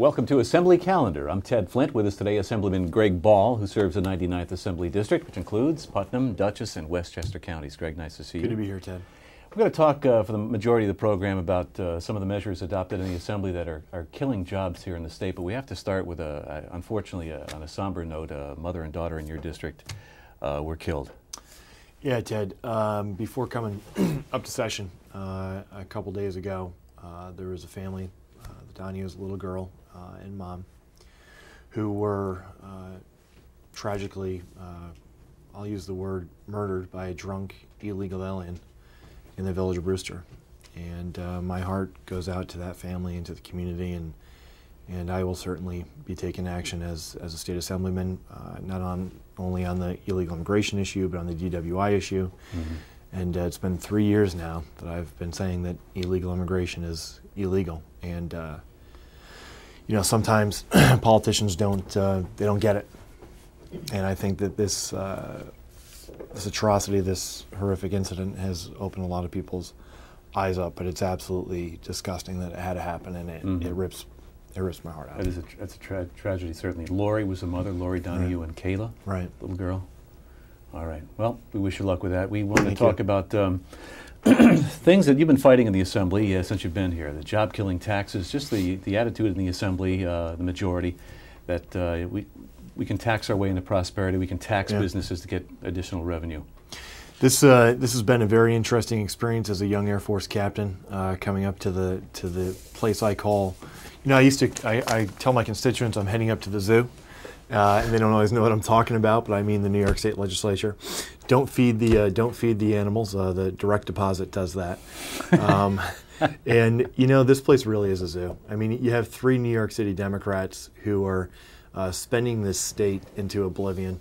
Welcome to Assembly Calendar. I'm Ted Flint. With us today, Assemblyman Greg Ball, who serves the 99th Assembly District, which includes Putnam, Dutchess, and Westchester counties. Greg, nice to see you. Good to be here, Ted. We're going to talk for the majority of the program about some of the measures adopted in the Assembly that are killing jobs here in the state, but we have to start with, unfortunately, on a somber note. A mother and daughter in your district were killed. Yeah, Ted. Before coming up to session a couple days ago, there was a family, Donnie's little girl and mom, who were tragically, I'll use the word murdered by a drunk illegal alien in the village of Brewster. And my heart goes out to that family and to the community, and I will certainly be taking action as a state assemblyman, not only on the illegal immigration issue, but on the DWI issue. Mm-hmm. And it's been 3 years now that I've been saying that illegal immigration is illegal. And you know, sometimes politicians don't get it. And I think that this atrocity, this horrific incident, has opened a lot of people's eyes up. But it's absolutely disgusting that it had to happen, and it rips my heart out. That's a tragedy, certainly. Lori was the mother, Lori Donahue, right. And Kayla, right, little girl. All right. Well, we wish you luck with that. We want to talk about things that you've been fighting in the Assembly since you've been here. The job-killing taxes, just the attitude in the Assembly, the majority, that we can tax our way into prosperity. We can tax businesses to get additional revenue. This has been a very interesting experience as a young Air Force captain, coming up to the place I call. You know, I tell my constituents I'm heading up to the zoo. And they don't always know what I'm talking about, but I mean the New York State Legislature. Don't feed the animals. The direct deposit does that. And you know, this place really is a zoo. I mean, you have 3 New York City Democrats who are spending this state into oblivion,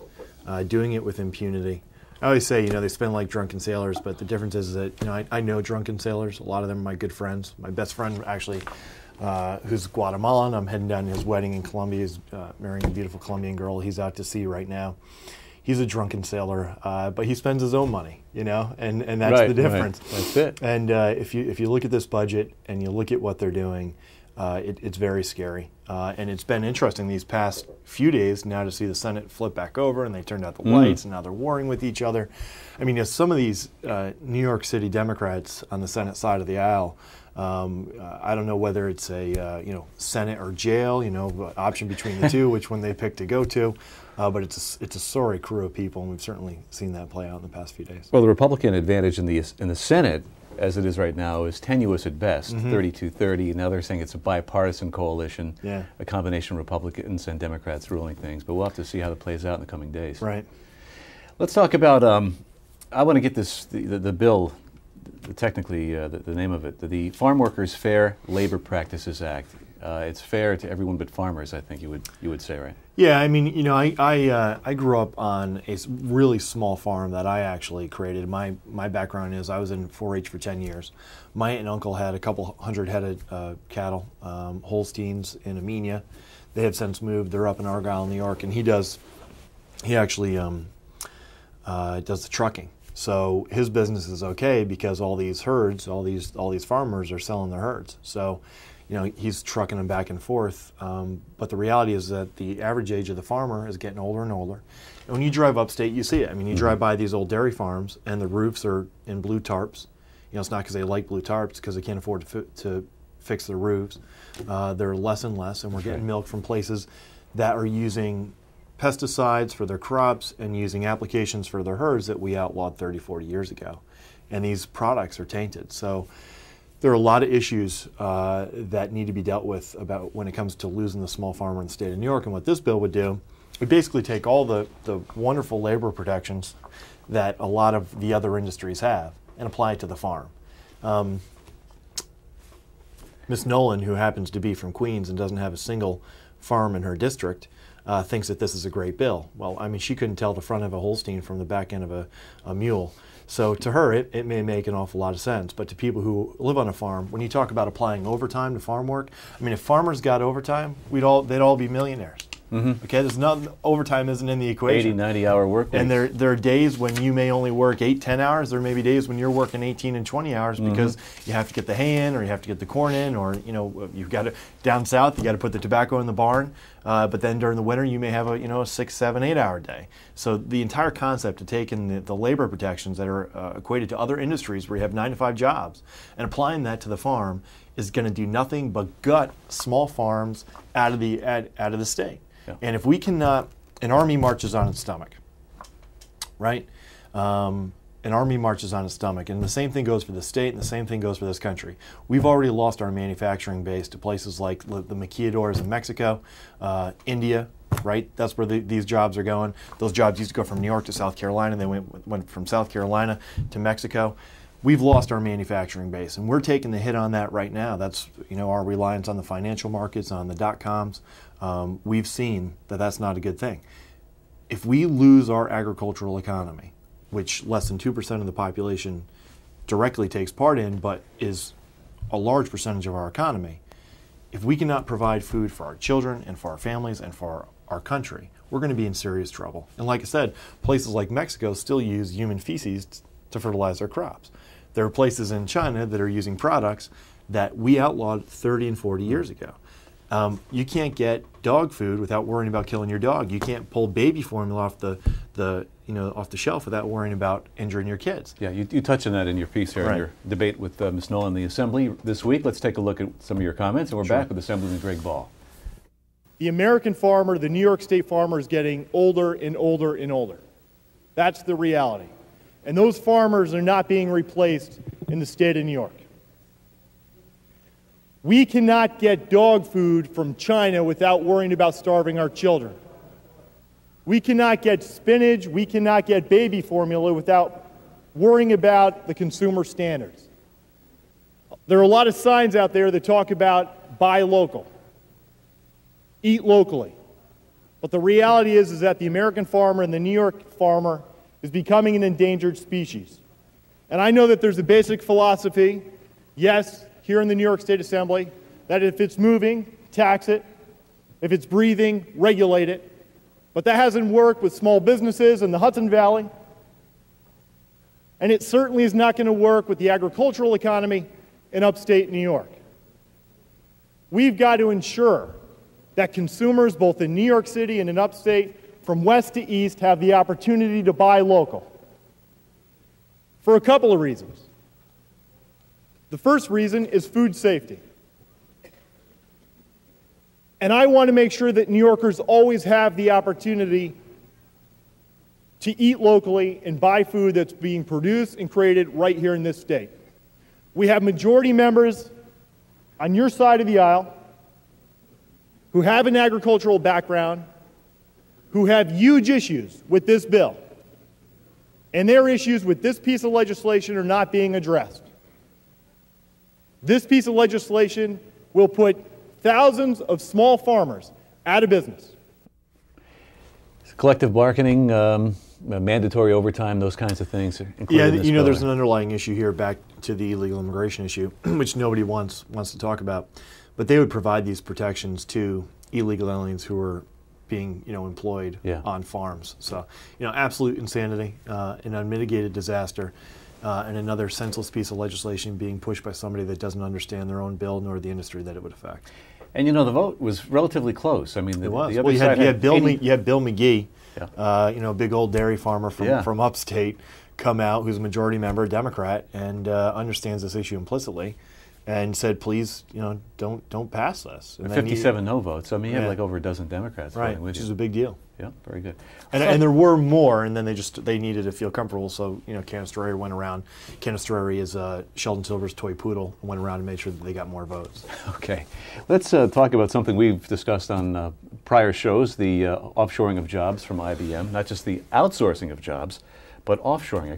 doing it with impunity. I always say, you know, they spend like drunken sailors, but the difference is that, you know, I know drunken sailors. A lot of them are my good friends. My best friend, actually, who's Guatemalan. I'm heading down to his wedding in Colombia. He's marrying a beautiful Colombian girl he's out to sea right now. He's a drunken sailor, but he spends his own money, you know, and that's the difference. Right. That's it. And if you look at this budget and you look at what they're doing, it's very scary. And it's been interesting these past few days now to see the Senate flip back over, and they turned out the lights, and now they're warring with each other. I mean, some of these New York City Democrats on the Senate side of the aisle, I don't know whether it's a Senate or jail, you know, option between the two, which one they pick to go to. But it's a sorry crew of people, and we've certainly seen that play out in the past few days. Well, the Republican advantage in the Senate, as it is right now, is tenuous at best, 32-30. Now they're saying it's a bipartisan coalition, a combination of Republicans and Democrats ruling things. But we'll have to see how it plays out in the coming days. Right. Let's talk about, I want to get the bill, technically the name of it, the Farm Workers Fair Labor Practices Act. It's fair to everyone but farmers, I think you would say, right? Yeah, I mean, you know, I grew up on a really small farm that I actually created. My background is I was in 4-H for 10 years. My aunt and uncle had a couple hundred head of cattle, Holsteins in Amenia. They have since moved. They're up in Argyle, New York, and he actually does the trucking. So his business is okay because all these herds, all these farmers are selling their herds. So, you know, he's trucking them back and forth. But the reality is that the average age of the farmer is getting older and older. And when you drive upstate, you see it. I mean, you drive by these old dairy farms, and the roofs are in blue tarps. You know, it's not because they like blue tarps, because they can't afford to fix their roofs. They're less and less, and we're getting milk from places that are using pesticides for their crops and using applications for their herds that we outlawed 30, 40 years ago. And these products are tainted. So there are a lot of issues that need to be dealt with about when it comes to losing the small farmer in the state of New York. And what this bill would do, would basically take all the wonderful labor protections that a lot of the other industries have and apply it to the farm. Miss Nolan, who happens to be from Queens and doesn't have a single farm in her district, thinks that this is a great bill. Well, I mean, she couldn't tell the front of a Holstein from the back end of a mule. So to her, it may make an awful lot of sense. But to people who live on a farm, when you talk about applying overtime to farm work, I mean, if farmers got overtime, they'd all be millionaires. Okay, there's not, overtime isn't in the equation. 80, 90-hour work weeks. And there are days when you may only work 8, 10 hours. There may be days when you're working 18 and 20 hours because you have to get the hay in, or you have to get the corn in, or you've got to, down south, you got to put the tobacco in the barn. But then during the winter, you may have a 6, 7, 8 hour day. So the entire concept of taking the labor protections that are equated to other industries where you have 9 to 5 jobs and applying that to the farm is going to do nothing but gut small farms out of the state. Yeah. And if we cannot, an army marches on its stomach, right? An army marches on its stomach, and the same thing goes for the state, and the same thing goes for this country. We've already lost our manufacturing base to places like the maquiladores in Mexico, India, right? That's where these jobs are going. Those jobs used to go from New York to South Carolina, and they went from South Carolina to Mexico. We've lost our manufacturing base, and we're taking the hit on that right now. That's our reliance on the financial markets, on the dot-coms. We've seen that that's not a good thing. If we lose our agricultural economy, which less than 2% of the population directly takes part in, but is a large percentage of our economy, if we cannot provide food for our children and for our families and for our country, we're going to be in serious trouble. And like I said, places like Mexico still use human feces to fertilize their crops. There are places in China that are using products that we outlawed 30 and 40 years ago. You can't get dog food without worrying about killing your dog. You can't pull baby formula off the shelf without worrying about injuring your kids. Yeah, you touch on that in your piece here, in your debate with Ms. Knoll in the Assembly this week. Let's take a look at some of your comments, and we're back with Assemblyman Greg Ball. The American farmer, the New York State farmer, is getting older and older and older. That's the reality. And those farmers are not being replaced in the state of New York. We cannot get dog food from China without worrying about starving our children. We cannot get spinach, we cannot get baby formula without worrying about the consumer standards. There are a lot of signs out there that talk about buy local, eat locally. But the reality is that the American farmer and the New York farmer is becoming an endangered species. And I know that there's a basic philosophy, yes, here in the New York State Assembly, that if it's moving, tax it. If it's breathing, regulate it. But that hasn't worked with small businesses in the Hudson Valley. And it certainly is not going to work with the agricultural economy in upstate New York. We've got to ensure that consumers both in New York City and in upstate, from west to east, have the opportunity to buy local. For a couple of reasons. The first reason is food safety. And I want to make sure that New Yorkers always have the opportunity to eat locally and buy food that's being produced and created right here in this state. We have majority members on your side of the aisle who have an agricultural background, who have huge issues with this bill. And their issues with this piece of legislation are not being addressed. This piece of legislation will put thousands of small farmers out of business. Collective bargaining, mandatory overtime, those kinds of things. Yeah, there's an underlying issue here back to the illegal immigration issue, which nobody wants to talk about. But they would provide these protections to illegal aliens who are being employed on farms. So absolute insanity, an unmitigated disaster. And another senseless piece of legislation being pushed by somebody that doesn't understand their own bill nor the industry that it would affect. And the vote was relatively close. I mean, it was. The other side you had Bill McGee, yeah. Big old dairy farmer from upstate, come out, who's a majority member, Democrat, and understands this issue implicitly, and said, please, don't pass this. And 57 no votes. I mean, you have like over a dozen Democrats voting with you. Which is a big deal. Yeah, very good. And there were more, and then they needed to feel comfortable, so Cannistrari went around. Cannistrari is Sheldon Silver's toy poodle, and went around and made sure that they got more votes. Okay, let's talk about something we've discussed on prior shows: the offshoring of jobs from IBM, not just the outsourcing of jobs, but offshoring.